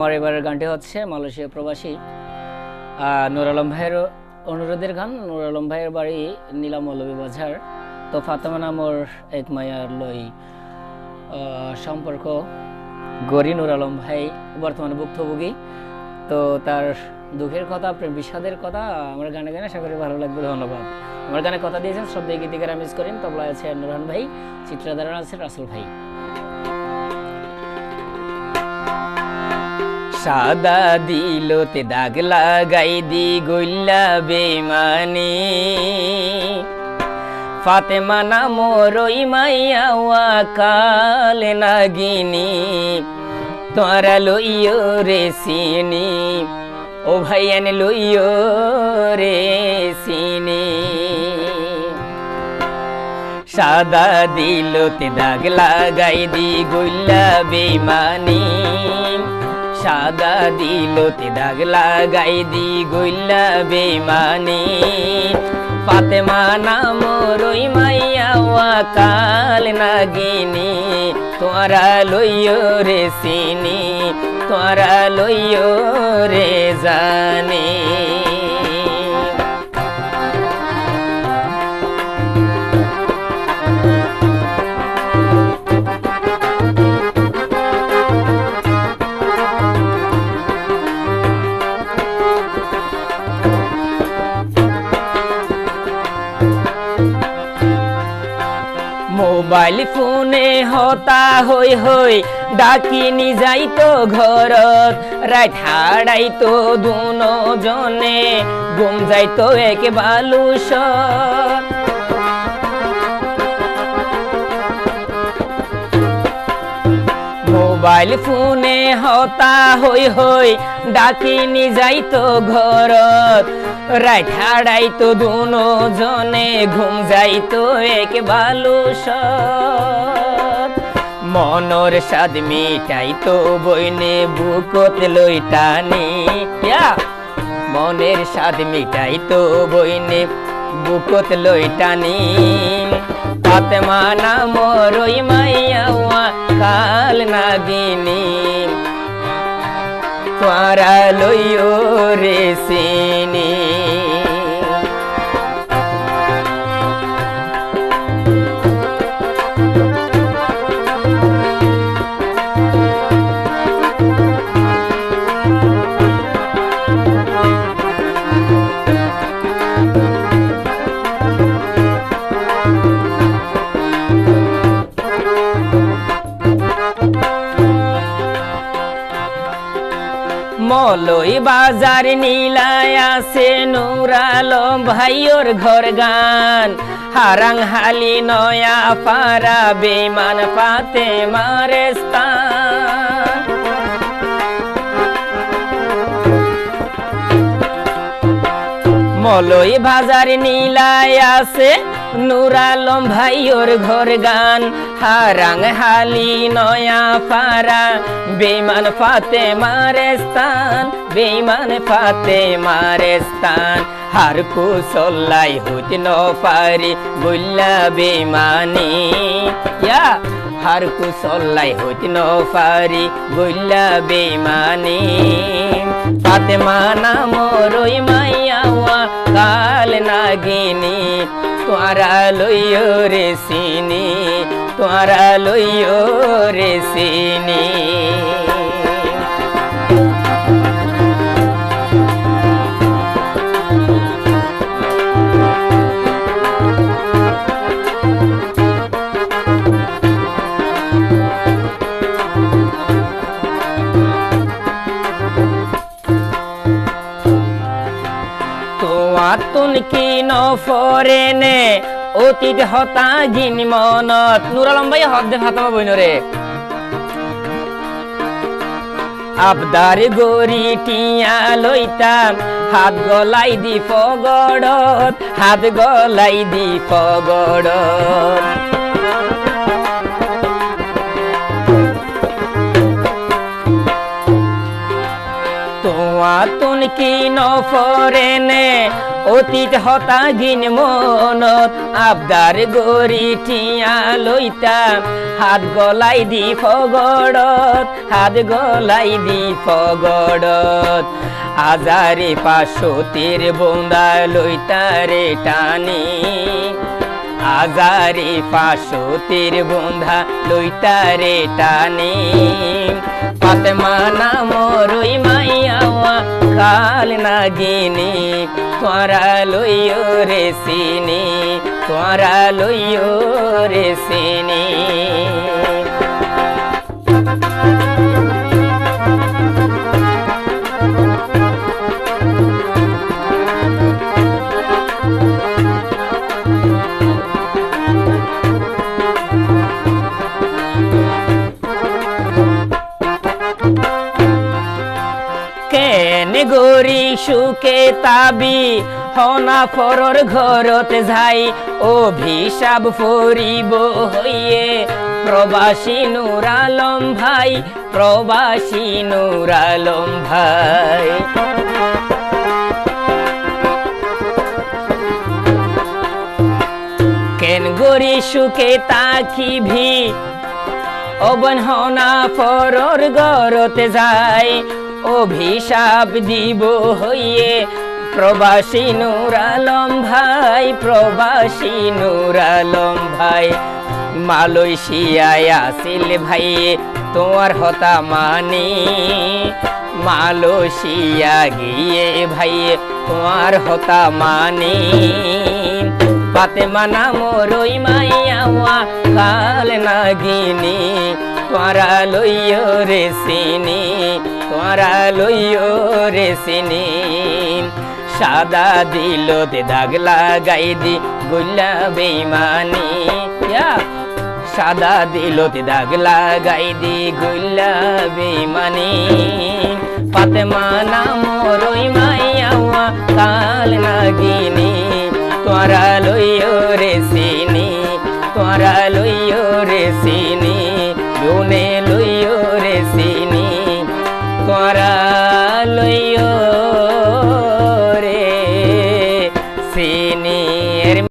আমার এবারের গানটি হচ্ছে মালয়েশিয়া প্রবাসী নূর আলম ভাইয়ের অনুরোধের গান। নূর আলম ভাইয়ের বাড়ি নীলামৌলভী বাজার। তো ফাতেমা নামর এক মায়ার লই সম্পর্ক গরি নূর আলম ভাই বর্তমানে ভুক্তভোগী। তো তার দুঃখের কথা, বিষাদের কথা আমার গানে গানে আশা করি ভালো লাগবে। ধন্যবাদ। আমার গানে কথা দিয়েছেন শ্রদ্ধেয় গীতিকার মিস করেন, তবলায় আছে নুরহান ভাই, চিত্রধারণ আছে রাসেল ভাই। সাদা দিলতে দাগ লাগাই দি গইল্লা বেমানি, ফাতেমা নামর ওই মাইয়া কাল নাগিনী, তোরা লইও রে সিনি, ও ভাইয়ান লইও রে সিনি। সাদা দিলতে দাগ লাগাই দি গইল্লা বেমানি, সাদা দিলতে দাগ লাগাই দি গইল্লা বেমানি, ফাতেমা নামর ওই মাইয়া কাল নাগিনী, তোরা লইও রে সিনি, তোরা লইও রে জানি। মোবাইল ফোনে হতা হই হই ডাকিনি যাইতো ঘরত, রাত হারাইতো দুনো জনে গুম যাইতো এক বালুসর। মোবাইল ফোনে হতা হই হই ডাকিনি যাইতো ঘরত, রাত হারাইতো দুনো জনে ঘুম যাইতো এক বালুসর। মনর স্বাদ মিটাইতো বইনে বুকত লই টানি, মনের স্বাদ মিটাইতো বইনে বুকত লই টানি, ফাতেমা নামর ওই মাইয়া কাল নাগিনী, তোরা লইও রে সিনি। মলই বাজার নীলায় আছে নূর আলম ভাইয়োর ঘর গান, হারাং হালি নয়া পারা বেমান ফাতেমার স্থান। মলই বাজার নীলায় আছে নূর আলম ভাইয়োর ঘর গান, হারাং হালি নয়া পারা বেমান ফাতেমার স্থান, বেমান ফাতেমার স্থান। হার কুসল্লাই হইতে ন পারি বললা বেমানি, হার কুসল্লাই হইতে ন পারি বললা বেমানি, ফাতেমা নামর ওই মাইয়া কাল নাগিনী, তোরা লইও রে সিনি, তোরা লইও রে সিনি। তুন কি নফরেনে অতীত হতা গিনি মনত, নূর আলম ভাই হদ দে ফাতেমা বইনরে। আবদার গরি টিয়া লইতাম হাত গলাই দি পগড়ত, হাত গলাই দি পগড়ত। তোয়া তুন কি নফরেনে অতীত হতা গিন মনত আবদার গরি ঠিয়া লইতা হাত গলাই দি ফগড়ত হাত গলাই দি ফগড়ত আজারে 500 বোন্দা লইতারে টানি আজারে 500 বোন্ধা লইতারে টানি ফাতেমা নামরই মাইয়াওয়া কাল নাগিনী তোরা লইও রে সিনি তোরা লইও রে সিনি গরি সুখে তাবি হনা ফরর ঘরতে যাই অভিশাপ ফরিব হইয়ে প্রবাসী নূর আলম ভাই প্রবাসী নূর আলম ভাই কেন গরি সুখে তাকিভি অবন হনা ফরর ঘরতে যাই অভিশাপ দিব হইয়ে প্রবাসী নূর আলম ভাই প্রবাসী নূর আলম ভাই মালয়েশিয়ায় আসিল ভাই তোমার হতা মানি মালয়েশিয়া গিয়ে ভাই তোমার হতা মানি ফাতেমা নামরই মাইয়াওয়া কাল নাগিনী তোরা লইও রে সিনি তোরা লইও রে সিনি সাদা দিল দে দাগ লাগাই দি গুল্লা বেইমানি সাদা দিল দে দাগ লাগাই দি গুল্লা বেইমানি ফাতেমা নামরই মাইয়াওয়া কাল নাগিনী তোরা লইও রে সিনি তোরা লইও রে সিনি